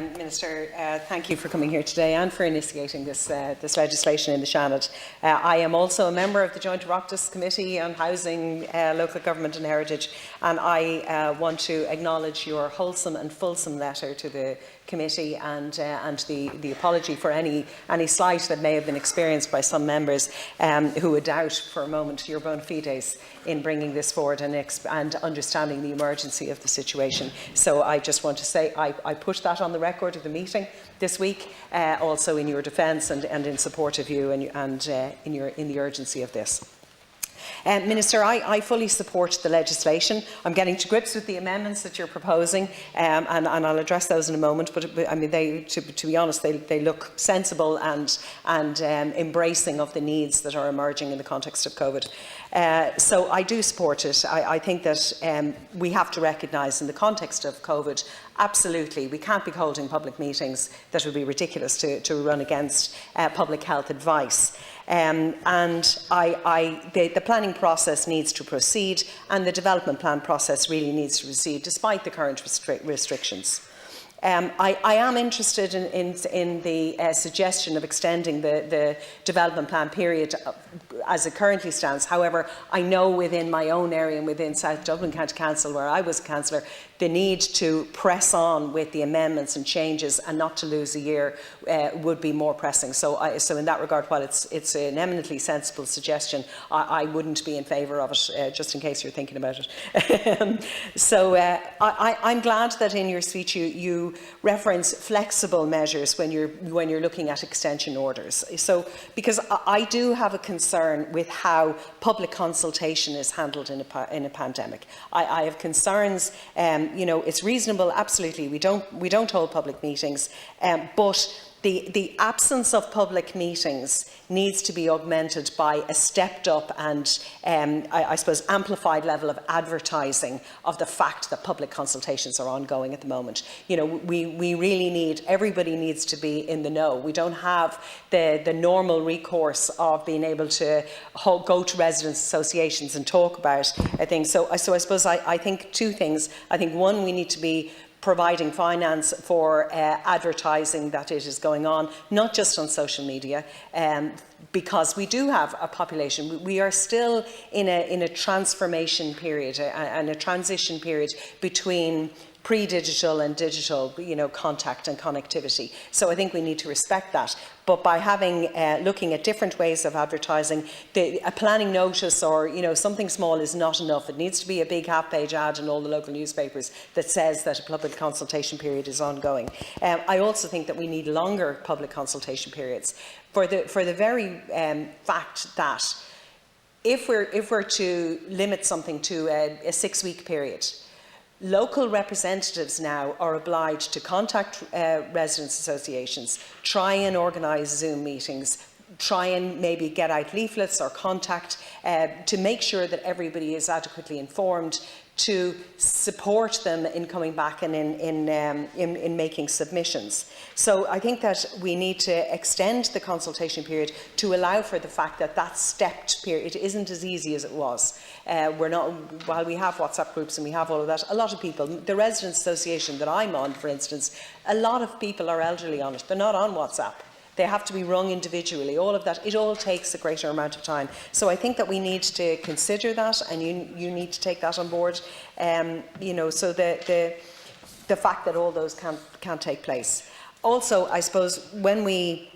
Minister, thank you for coming here today and for initiating this legislation in the Seanad. I am also a member of the Joint Oireachtas Committee on Housing, Local Government and Heritage, and I want to acknowledge your wholesome and fulsome letter to the committee and the apology for any slight that may have been experienced by some members who would doubt for a moment your bona fides in bringing this forward and understanding the emergency of the situation. So I just want to say I put that on the record of the meeting this week, also in your defence and in support of you and in the urgency of this. Minister, I fully support the legislation. I'm getting to grips with the amendments that you're proposing, and I'll address those in a moment. But I mean, to be honest, they look sensible and embracing of the needs that are emerging in the context of COVID. So I do support it. I think that we have to recognise in the context of COVID, absolutely, we can't be holding public meetings that would be ridiculous to run against public health advice. The planning process needs to proceed, and the development plan process really needs to proceed despite the current restrictions. I am interested in the suggestion of extending the development plan period as it currently stands. However, I know within my own area and within South Dublin County Council, where I was a councillor, the need to press on with the amendments and changes and not to lose a year would be more pressing. So in that regard, while it's an eminently sensible suggestion, I wouldn't be in favour of it, just in case you're thinking about it. I'm glad that in your speech you reference flexible measures when you're looking at extension orders. So because I do have a concern with how public consultation is handled in a pandemic. I have concerns. It's reasonable, absolutely. We don't hold public meetings, but the absence of public meetings needs to be augmented by a stepped up and I suppose amplified level of advertising of the fact that public consultations are ongoing at the moment. We really need, everybody needs to be in the know. We don't have the normal recourse of being able to go to residents' associations and talk about things. So I suppose I think two things. I think one, we need to be providing finance for advertising that it is going on, not just on social media, because we do have a population. We are still in a transformation period and a transition period between pre-digital and digital, contact and connectivity. So I think we need to respect that. But by looking at different ways of advertising, a planning notice or something small is not enough. It needs to be a big half-page ad in all the local newspapers that says that a public consultation period is ongoing. I also think that we need longer public consultation periods for the very fact that if we're to limit something to a 6-week period, local representatives now are obliged to contact residents' associations, try and organise Zoom meetings, try and maybe get out leaflets or contact to make sure that everybody is adequately informed, to support them in coming back and in making submissions. So I think that we need to extend the consultation period to allow for the fact that stepped period, it isn't as easy as it was. While we have WhatsApp groups and we have all of that, a lot of people, the Residents' Association that I'm on, for instance, a lot of people are elderly on it. They're not on WhatsApp. They have to be rung individually, all of that. It all takes a greater amount of time. So I think that we need to consider that, and you need to take that on board. So the fact that all those can take place. Also, I suppose when we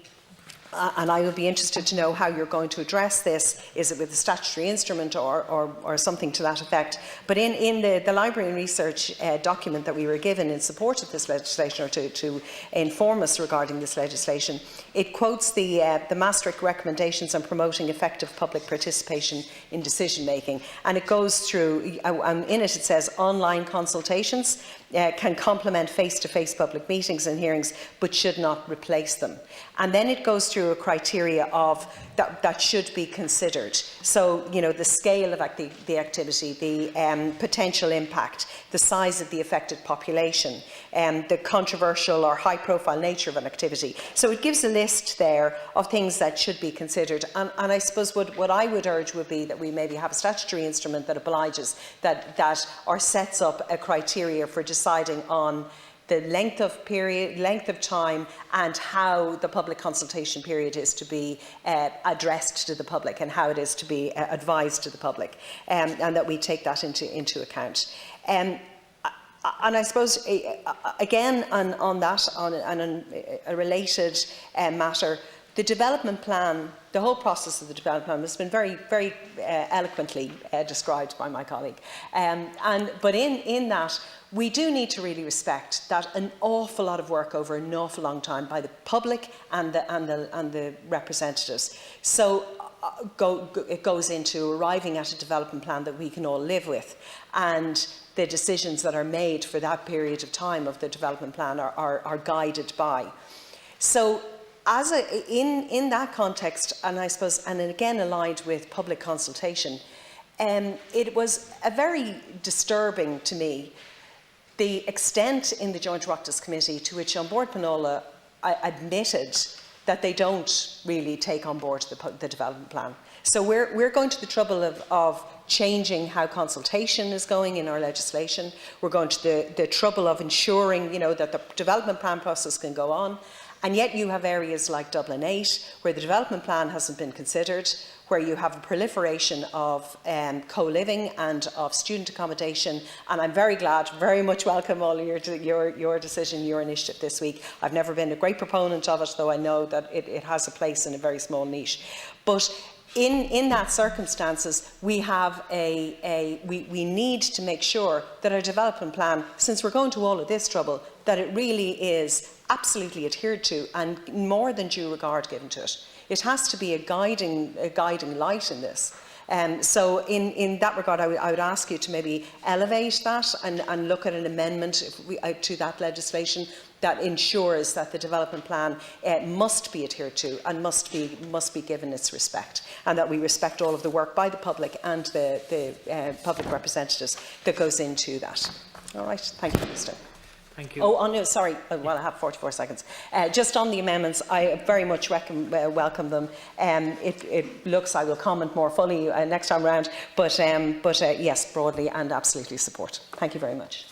and I would be interested to know how you're going to address this. Is it with a statutory instrument or something to that effect? But in the library and research document that we were given in support of this legislation, or to inform us regarding this legislation, it quotes the Maastricht recommendations on promoting effective public participation in decision making, and it goes through, in it says online consultations can complement face-to-face public meetings and hearings, but should not replace them. And then it goes through a criteria of that should be considered. So, the scale of the activity, the potential impact, the size of the affected population, the controversial or high-profile nature of an activity. So it gives a list there of things that should be considered. And I suppose what I would urge would be that we maybe have a statutory instrument that obliges, that or sets up a criteria for deciding on the length of time, and how the public consultation period is to be addressed to the public, and how it is to be advised to the public, and that we take that into account. And I suppose, again, on a related matter, the development plan, the whole process of the development plan has been very, very eloquently described by my colleague. But in that, we do need to really respect that an awful lot of work over an awful long time by the public and the representatives. So it goes into arriving at a development plan that we can all live with, and the decisions that are made for that period of time of the development plan are guided by. So in that context, and I suppose, and again aligned with public consultation, it was a very disturbing to me the extent in the Joint Oireachtas Committee to which An Bord Pleanála admitted that they don't really take on board the development plan. So we're going to the trouble of changing how consultation is going in our legislation. We're going to the trouble of ensuring, that the development plan process can go on. And yet you have areas like Dublin 8 where the development plan hasn't been considered, where you have a proliferation of co-living and of student accommodation. And I'm very glad, very much welcome all of your decision, your initiative this week. I've never been a great proponent of it, though I know that it has a place in a very small niche. But in that circumstances, we have we need to make sure that our development plan, since we're going to all of this trouble, that it really is absolutely adhered to and more than due regard given to it. It has to be a guiding light in this. So in that regard, I would ask you to maybe elevate that and look at an amendment to that legislation that ensures that the development plan must be adhered to and must be given its respect, and that we respect all of the work by the public and the public representatives that goes into that. All right, thank you, Minister. Thank you. Oh, no, sorry. Well, I have 44 seconds. Just on the amendments, I very much welcome them. It looks, I will comment more fully next time round, but yes, broadly and absolutely support. Thank you very much.